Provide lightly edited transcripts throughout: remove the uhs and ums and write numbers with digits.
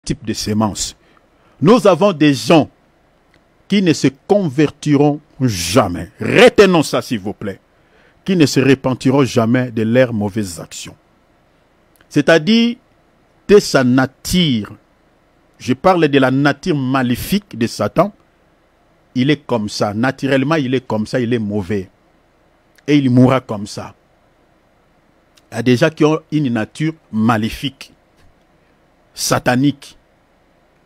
types de semences. Nous avons des gens qui ne se convertiront jamais. Retenons ça, s'il vous plaît. Qui ne se repentiront jamais de leurs mauvaises actions. C'est-à-dire, de sa nature. Je parle de la nature maléfique de Satan. Il est comme ça. Naturellement, il est comme ça. Il est mauvais. Et il mourra comme ça. Il y a des gens qui ont une nature maléfique, satanique.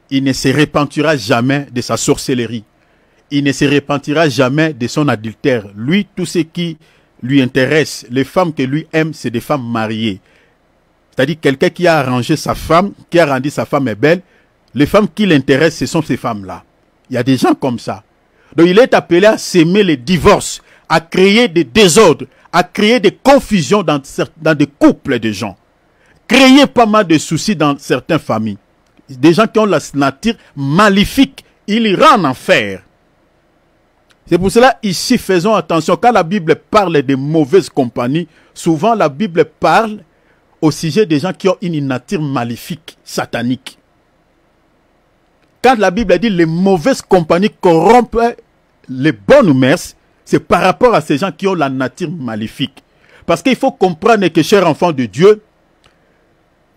Il ne se repentira jamais de sa sorcellerie. Il ne se repentira jamais de son adultère. Lui, tout ce qui lui intéresse, les femmes que lui aime, c'est des femmes mariées. C'est-à-dire quelqu'un qui a arrangé sa femme, qui a rendu sa femme belle. Les femmes qui l'intéressent, ce sont ces femmes-là. Il y a des gens comme ça. Donc il est appelé à s'aimer les divorces, à créer des désordres, à créer des confusions dans des couples de gens. Créer pas mal de soucis dans certaines familles. Des gens qui ont la nature maléfique, ils ira en enfer. C'est pour cela, ici, faisons attention. Quand la Bible parle de mauvaises compagnies, souvent la Bible parle au sujet des gens qui ont une nature maléfique, satanique. Quand la Bible dit les mauvaises compagnies corrompent les bonnes mœurs, c'est par rapport à ces gens qui ont la nature maléfique. Parce qu'il faut comprendre que, chers enfants de Dieu,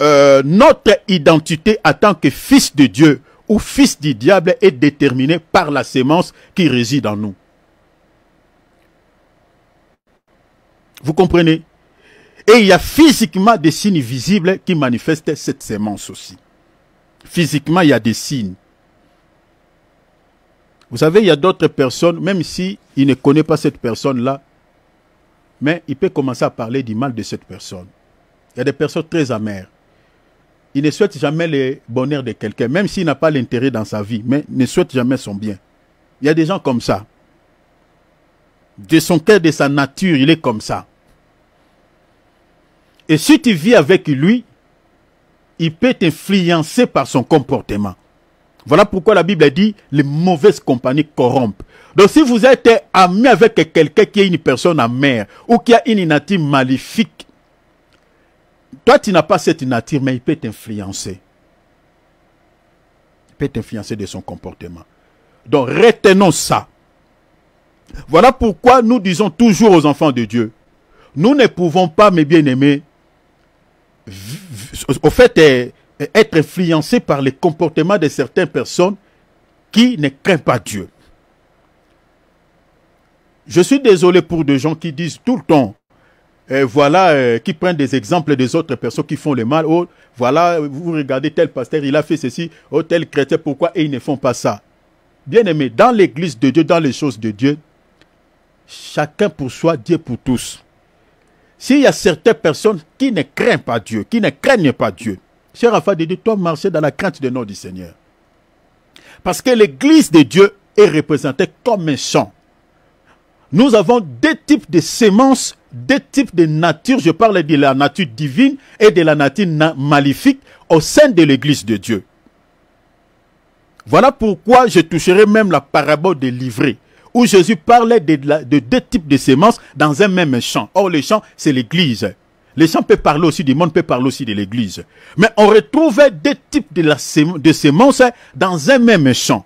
notre identité en tant que fils de Dieu ou fils du diable est déterminée par la sémence qui réside en nous. Vous comprenez? Et il y a physiquement des signes visibles qui manifestent cette sémence aussi. Physiquement, il y a des signes. Vous savez, il y a d'autres personnes, même si il ne connaît pas cette personne-là, mais il peut commencer à parler du mal de cette personne. Il y a des personnes très amères. Il ne souhaite jamais le bonheur de quelqu'un, même s'il n'a pas l'intérêt dans sa vie, mais ne souhaite jamais son bien. Il y a des gens comme ça. De son cœur, de sa nature, il est comme ça. Et si tu vis avec lui, il peut t'influencer par son comportement. Voilà pourquoi la Bible dit les mauvaises compagnies corrompent. Donc si vous êtes ami avec quelqu'un qui est une personne amère ou qui a une nature maléfique, toi tu n'as pas cette nature, mais il peut t'influencer. Il peut t'influencer de son comportement. Donc retenons ça. Voilà pourquoi nous disons toujours aux enfants de Dieu, nous ne pouvons pas, mes bien-aimés, au fait, être influencés par les comportements de certaines personnes qui ne craignent pas Dieu. Je suis désolé pour des gens qui disent tout le temps, qui prennent des exemples des autres personnes qui font le mal. Oh, voilà, vous regardez tel pasteur, il a fait ceci, oh, tel chrétien, pourquoi ils ne font pas ça? Bien aimé, dans l'église de Dieu, dans les choses de Dieu, chacun pour soi, Dieu pour tous. S'il y a certaines personnes qui ne craignent pas Dieu, qui ne craignent pas Dieu, cher enfant de Dieu, toi marcher dans la crainte du nom du Seigneur. Parce que l'église de Dieu est représentée comme un champ. Nous avons deux types de semences, deux types de nature. Je parle de la nature divine et de la nature maléfique au sein de l'église de Dieu. Voilà pourquoi je toucherai même la parabole des livrées, où Jésus parlait de deux types de semences dans un même champ. Or, le champ, c'est l'église. Les champs peuvent parler aussi du monde, peuvent parler aussi de l'église. Mais on retrouve deux types de semences dans un même champ.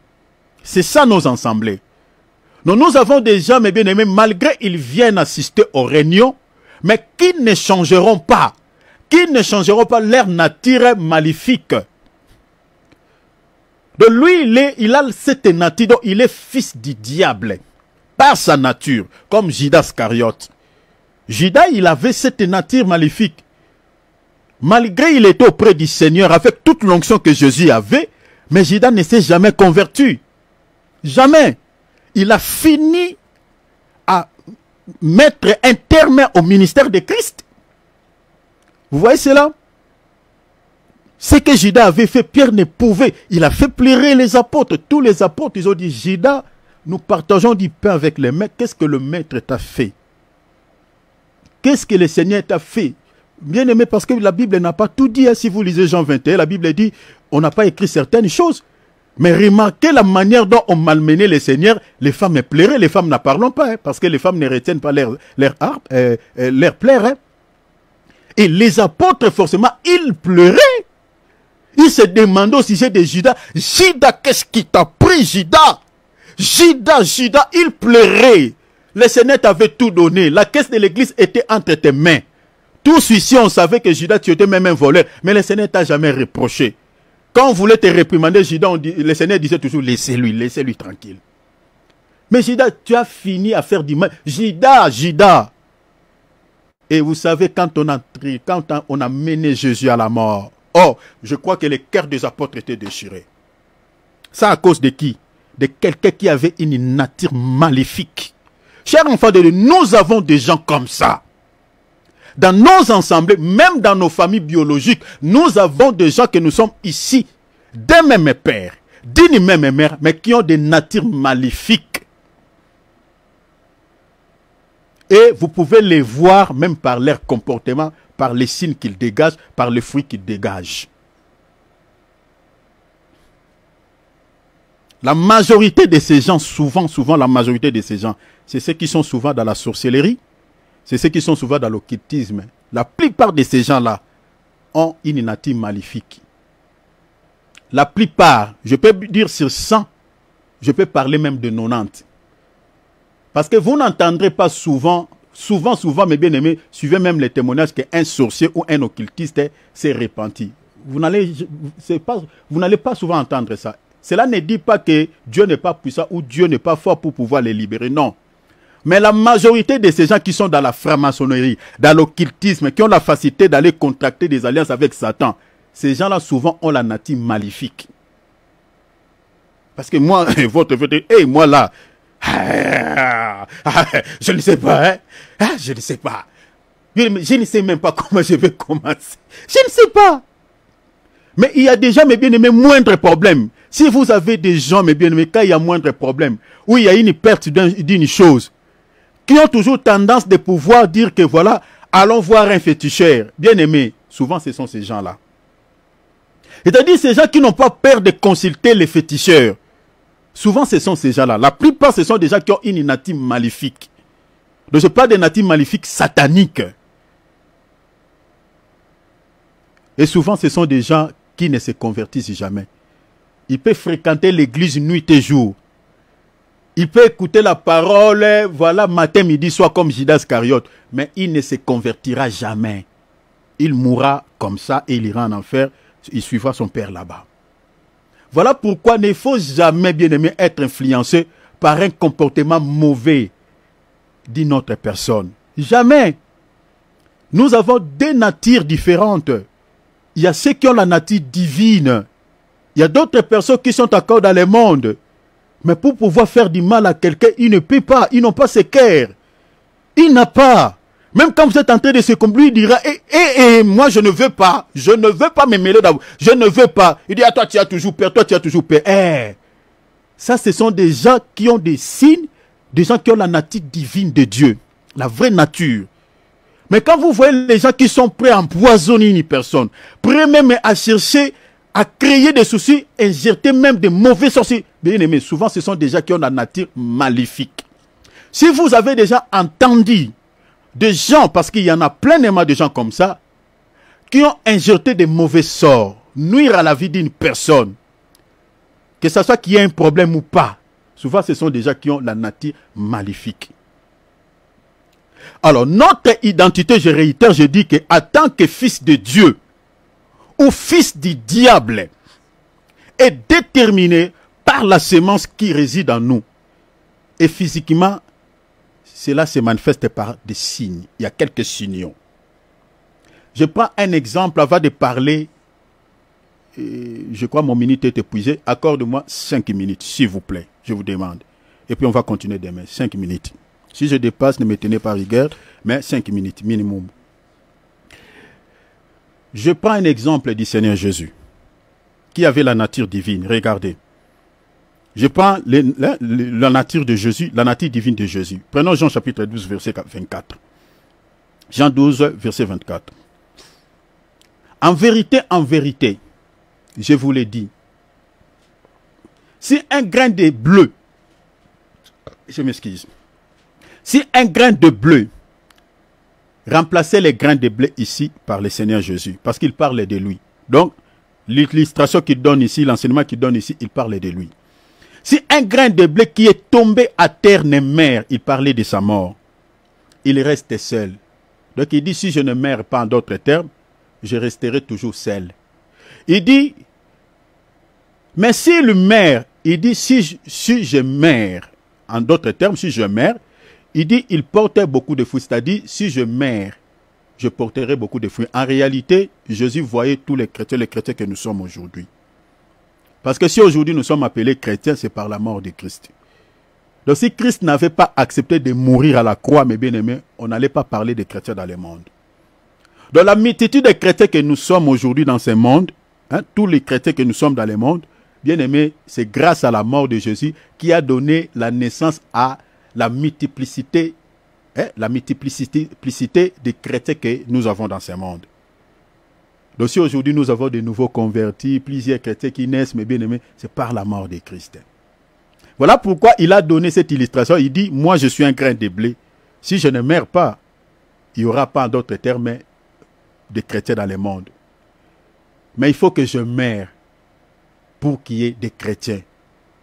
C'est ça nos assemblées. Nous avons des gens, mes bien-aimés, malgré ils viennent assister aux réunions, mais qui ne changeront pas leur nature maléfique. Donc lui, il a cette nature, donc il est fils du diable, par sa nature, comme Judas Iscariote. Judas, il avait cette nature maléfique. Malgré il était auprès du Seigneur, avec toute l'onction que Jésus avait, mais Judas ne s'est jamais converti. Jamais. Il a fini à mettre un terme au ministère de Christ. Vous voyez cela? Ce que Judas avait fait, Pierre ne pouvait. Il a fait pleurer les apôtres. Tous les apôtres, ils ont dit, Judas, nous partageons du pain avec les maîtres. Qu'est-ce que le maître t'a fait? Qu'est-ce que le Seigneur t'a fait? Bien aimé, parce que la Bible n'a pas tout dit. Hein. Si vous lisez Jean 21, la Bible dit, on n'a pas écrit certaines choses. Mais remarquez la manière dont on malmenait le Seigneur. Les femmes pleuraient, les femmes n'en parlent pas. Hein, parce que les femmes ne retiennent pas leur pleurs. Hein. Et les apôtres, forcément, ils pleuraient. Il se demandait au sujet de Judas, Judas, qu'est-ce qui t'a pris, Judas? Judas, il pleurait. Le Seigneur t'avait tout donné. La caisse de l'église était entre tes mains. Tous ici, on savait que Judas, tu étais même un voleur. Mais le Seigneur t'a jamais reproché. Quand on voulait te réprimander, Judas, le Seigneur disait toujours, laissez-lui tranquille. Mais Judas, tu as fini à faire du mal. Judas. Et vous savez, quand on a mené Jésus à la mort, oh, je crois que les cœurs des apôtres étaient déchirés. Ça à cause de qui? De quelqu'un qui avait une nature maléfique. Chers enfants de Dieu, nous avons des gens comme ça. Dans nos assemblées, même dans nos familles biologiques, nous avons des gens que nous sommes ici, d'un même père, d'une même mère, mais qui ont des natures maléfiques. Et vous pouvez les voir même par leur comportement, par les signes qu'ils dégagent, par les fruits qu'ils dégagent. La majorité de ces gens, souvent la majorité de ces gens, c'est ceux qui sont souvent dans la sorcellerie, c'est ceux qui sont souvent dans l'occultisme. La plupart de ces gens-là ont une nature maléfique. La plupart, je peux dire sur 100, je peux parler même de 90. Parce que vous n'entendrez pas souvent, mes bien-aimés, suivez même les témoignages qu'un sorcier ou un occultiste s'est repenti. Vous n'allez pas souvent entendre ça. Cela ne dit pas que Dieu n'est pas puissant ou Dieu n'est pas fort pour pouvoir les libérer, non. Mais la majorité de ces gens qui sont dans la franc-maçonnerie, dans l'occultisme, qui ont la facilité d'aller contracter des alliances avec Satan, ces gens-là souvent ont la nature maléfique. Parce que moi, moi là, je ne sais pas, je ne sais pas. Je ne sais même pas comment je vais commencer. Je ne sais pas. Mais il y a déjà, mes bien-aimés, moindre problème. Si vous avez des gens, mes bien-aimés, quand il y a moindre problème, où il y a une perte d'une chose, qui ont toujours tendance de pouvoir dire que voilà, allons voir un féticheur. Bien-aimés, souvent ce sont ces gens-là. C'est-à-dire ces gens qui n'ont pas peur de consulter les féticheurs. Souvent ce sont ces gens-là. La plupart ce sont des gens qui ont une nature maléfique. Donc je parle de nature maléfique satanique. Et souvent ce sont des gens qui ne se convertissent jamais. Il peut fréquenter l'église nuit et jour. Il peut écouter la parole, voilà, matin, midi, soir, comme Judas Iscariote. Mais il ne se convertira jamais. Il mourra comme ça et il ira en enfer. Il suivra son père là-bas. Voilà pourquoi il ne faut jamais, bien aimé, être influencé par un comportement mauvais d'une autre personne. Jamais. Nous avons des natures différentes. Il y a ceux qui ont la nature divine. Il y a d'autres personnes qui sont encore dans le monde. Mais pour pouvoir faire du mal à quelqu'un, il ne peut pas. Ils n'ont pas ce cœur. Il n'a pas. Même quand vous êtes en train de se compliquer, il dira, moi je ne veux pas. Je ne veux pas me mêler d'abord. Je ne veux pas. Il dit, toi tu as toujours peur, toi tu as toujours peur. Ça, ce sont des gens qui ont des signes, des gens qui ont la nature divine de Dieu. La vraie nature. Mais quand vous voyez les gens qui sont prêts à empoisonner une personne, prêts même à chercher à créer des soucis, injecter même des mauvais sorciers. Bien aimé, souvent ce sont des gens qui ont la nature maléfique. Si vous avez déjà entendu des gens, parce qu'il y en a pleinement de gens comme ça, qui ont injecté des mauvais sorts, nuire à la vie d'une personne, que ce soit qu'il y ait un problème ou pas, souvent ce sont des gens qui ont la nature maléfique. Alors notre identité, je réitère, je dis qu'en tant que fils de Dieu, ou fils du diable, est déterminé par la semence qui réside en nous. Et physiquement, cela se manifeste par des signes. Il y a quelques signaux. Je prends un exemple avant de parler. Je crois que mon minute est épuisée. Accorde-moi 5 minutes, s'il vous plaît. Je vous demande. Et puis on va continuer demain. 5 minutes. Si je dépasse, ne me tenez pas rigueur, mais 5 minutes minimum. Je prends un exemple du Seigneur Jésus, qui avait la nature divine. Regardez. Je prends la nature de Jésus, la nature divine de Jésus. Prenons Jean chapitre 12, verset 24. Jean 12, verset 24. En vérité, je vous l'ai dit, si un grain de bleu, je m'excuse, si un grain de bleu remplaçait les grains de blé ici par le Seigneur Jésus, parce qu'il parle de lui. Donc, l'illustration qu'il donne ici, l'enseignement qu'il donne ici, il parle de lui. Si un grain de blé qui est tombé à terre ne meurt, il parlait de sa mort, il reste seul. Donc il dit, si je ne meurs pas, en d'autres termes, je resterai toujours seul. Il dit, mais s'il meurt, il dit, si je meurs, en d'autres termes, si je meurs, il dit, il portait beaucoup de fruits. C'est-à-dire, si je meurs, je porterai beaucoup de fruits. En réalité, Jésus voyait tous les chrétiens que nous sommes aujourd'hui. Parce que si aujourd'hui nous sommes appelés chrétiens, c'est par la mort de Christ. Donc si Christ n'avait pas accepté de mourir à la croix, mes bien-aimés, on n'allait pas parler des chrétiens dans le monde. Dans la multitude de chrétiens que nous sommes aujourd'hui dans ce monde, tous les chrétiens que nous sommes dans le monde, bien-aimés, c'est grâce à la mort de Jésus qui a donné la naissance à la multiplicité des chrétiens que nous avons dans ce monde. Donc si aujourd'hui nous avons de nouveaux convertis, plusieurs chrétiens qui naissent, mes bien-aimés, c'est par la mort de Christ. Voilà pourquoi il a donné cette illustration. Il dit, moi je suis un grain de blé. Si je ne meurs pas, il n'y aura pas d'autres termes de chrétiens dans le monde. Mais il faut que je meure pour qu'il y ait des chrétiens.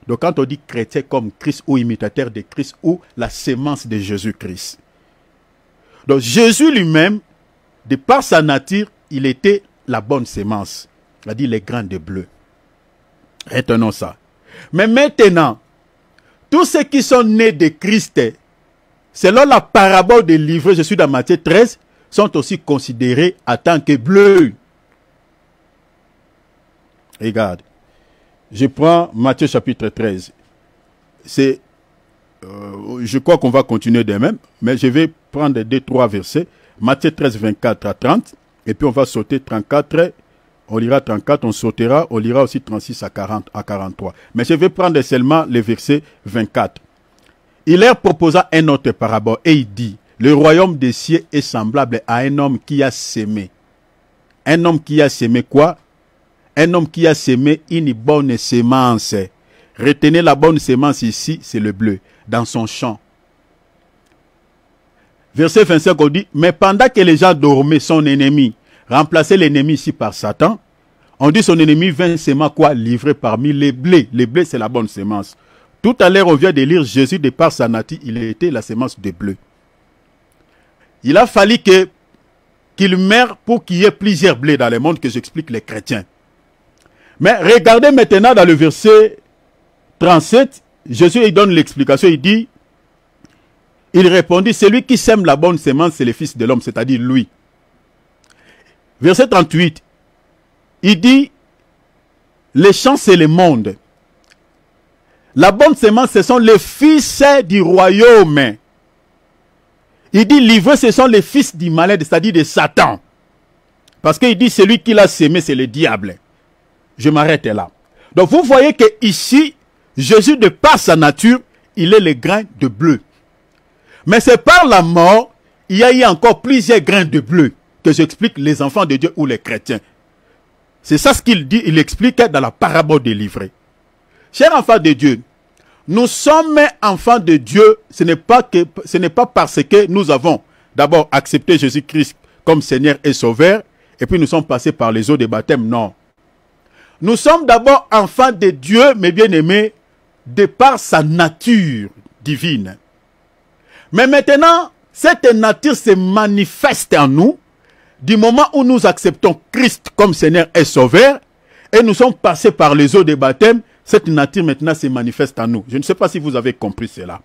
Donc quand on dit chrétien comme Christ ou imitateur de Christ ou la sémence de Jésus-Christ. Donc Jésus lui-même, de par sa nature, il était la bonne sémence. C'est-à-dire les grains de bleu. Retenons ça. Mais maintenant, tous ceux qui sont nés de Christ, selon la parabole des livrets, je suis dans Matthieu 13, sont aussi considérés en tant que bleus. Regarde. Je prends Matthieu chapitre 13. Je crois qu'on va continuer de même, mais je vais prendre 2-3 versets. Matthieu 13, 24 à 30. Et puis on va sauter 34. On lira 34, on sautera. On lira aussi 36 à 40 à 43. Mais je vais prendre seulement le verset 24. Il leur proposa un autre parabole et il dit, le royaume des cieux est semblable à un homme qui a sémé. Un homme qui a sémé quoi? Un homme qui a sémé une bonne sémence. Retenez la bonne sémence ici, c'est le bleu, dans son champ. Verset 25, on dit, mais pendant que les gens dormaient, son ennemi, remplaçait l'ennemi ici par Satan, on dit son ennemi vint sémer quoi? Livré parmi les blés. Les blés, c'est la bonne sémence. Tout à l'heure, on vient de lire Jésus, de par sa nature, il était la sémence de bleu. Il a fallu qu'il meure pour qu'il y ait plusieurs blés dans le monde, que j'explique les chrétiens. Mais regardez maintenant dans le verset 37, Jésus il donne l'explication, il dit, il répondit, celui qui sème la bonne sémence, c'est le Fils de l'homme, c'est-à-dire lui. Verset 38, il dit, les champs c'est le monde. La bonne sémence, ce sont les fils du royaume. Il dit, livrés, ce sont les fils du malin, c'est-à-dire de Satan. Parce qu'il dit, celui qui l'a sémé, c'est le diable. Je m'arrête là. Donc vous voyez que ici, Jésus, de par sa nature, il est le grain de bleu. Mais c'est par la mort, il y a eu encore plusieurs grains de bleu que j'explique les enfants de Dieu ou les chrétiens. C'est ça ce qu'il dit, il explique dans la parabole des livrets. Chers enfants de Dieu, nous sommes enfants de Dieu, ce n'est pas parce que nous avons d'abord accepté Jésus-Christ comme Seigneur et Sauveur, et puis nous sommes passés par les eaux de baptême, non. Nous sommes d'abord enfants de Dieu, mes bien-aimés, de par sa nature divine. Mais maintenant, cette nature se manifeste en nous du moment où nous acceptons Christ comme Seigneur et Sauveur et nous sommes passés par les eaux de baptême, cette nature maintenant se manifeste en nous. Je ne sais pas si vous avez compris cela.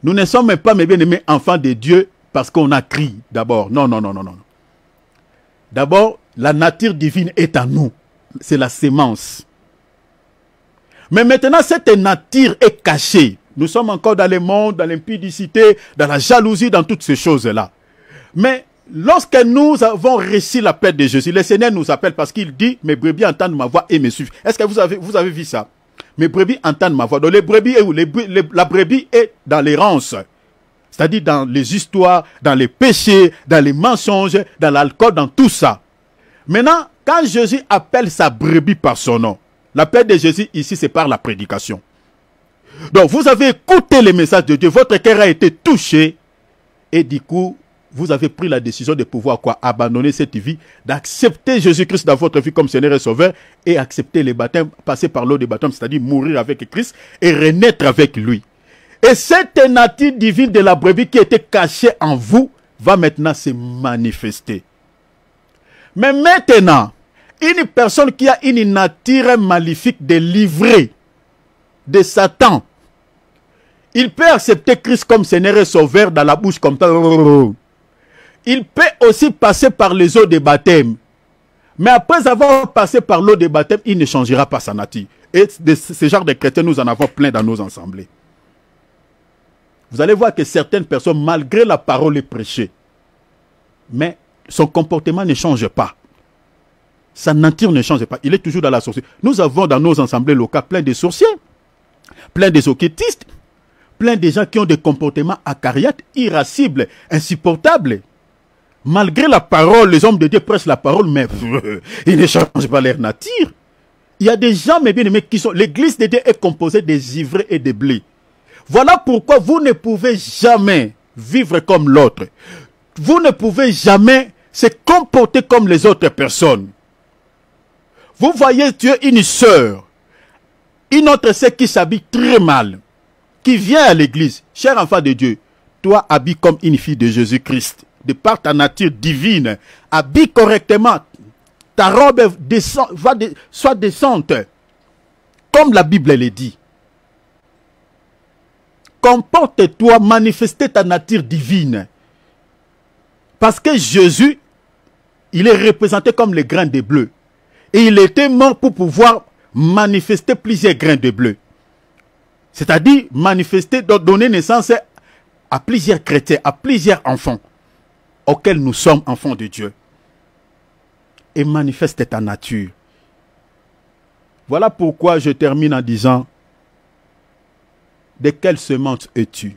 Nous ne sommes pas, mes bien-aimés, enfants de Dieu parce qu'on a crié d'abord. Non, non, non, non, non. D'abord, la nature divine est en nous. C'est la sémence. Mais maintenant, cette nature est cachée. Nous sommes encore dans le monde, dans l'impudicité, dans la jalousie, dans toutes ces choses-là. Mais lorsque nous avons reçu la paix de Jésus, le Seigneur nous appelle parce qu'il dit, mes brebis entendent ma voix et me suivent. Est-ce que vous avez vu ça? Mes brebis entendent ma voix. Donc les brebis est où? La brebis est dans l'errance. C'est-à-dire dans les histoires, dans les péchés, dans les mensonges, dans l'alcool, dans tout ça. Maintenant, quand Jésus appelle sa brebis par son nom, l'appel de Jésus ici, c'est par la prédication. Donc, vous avez écouté les messages de Dieu, votre cœur a été touché, et du coup, vous avez pris la décision de pouvoir quoi? Abandonner cette vie, d'accepter Jésus-Christ dans votre vie comme Seigneur et Sauveur et accepter les baptêmes, passer par l'eau des baptêmes, c'est-à-dire mourir avec Christ et renaître avec lui. Et cette nature divine de la brebis qui était cachée en vous va maintenant se manifester. Mais maintenant, une personne qui a une nature maléfique délivrée de Satan, il peut accepter Christ comme Seigneur et Sauveur dans la bouche comme ça. Il peut aussi passer par les eaux des baptêmes. Mais après avoir passé par l'eau des baptêmes, il ne changera pas sa nature. Et de ce genre de chrétiens, nous en avons plein dans nos assemblées. Vous allez voir que certaines personnes, malgré la parole prêchée, mais son comportement ne change pas. Sa nature ne change pas. Il est toujours dans la sorcellerie. Nous avons dans nos assemblées locales plein de sorciers, plein des occultistes, plein de gens qui ont des comportements acariâtres, irascibles, insupportables. Malgré la parole, les hommes de Dieu prêchent la parole, mais ils ne changent pas leur nature. Il y a des gens, mes bien-aimés, qui sont... L'église de Dieu est composée des ivrés et des blés. Voilà pourquoi vous ne pouvez jamais vivre comme l'autre. Vous ne pouvez jamais se comporter comme les autres personnes. Vous voyez, tu es une sœur, une autre sœur qui s'habille très mal, qui vient à l'église. Cher enfant de Dieu, toi habille comme une fille de Jésus-Christ. De par ta nature divine, habille correctement. Ta robe soit décente, comme la Bible le dit. Comporte-toi, manifeste ta nature divine. Parce que Jésus, il est représenté comme le grain de bleu. Et il était mort pour pouvoir manifester plusieurs grains de bleu. C'est-à-dire manifester, donner naissance à plusieurs chrétiens, à plusieurs enfants, auxquels nous sommes enfants de Dieu. Et manifeste ta nature. Voilà pourquoi je termine en disant, de quelle semence es-tu?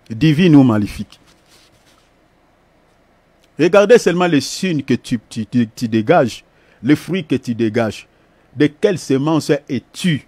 Divine ou maléfique? Regardez seulement les signes que tu dégages, les fruits que tu dégages. De quelle semence es-tu?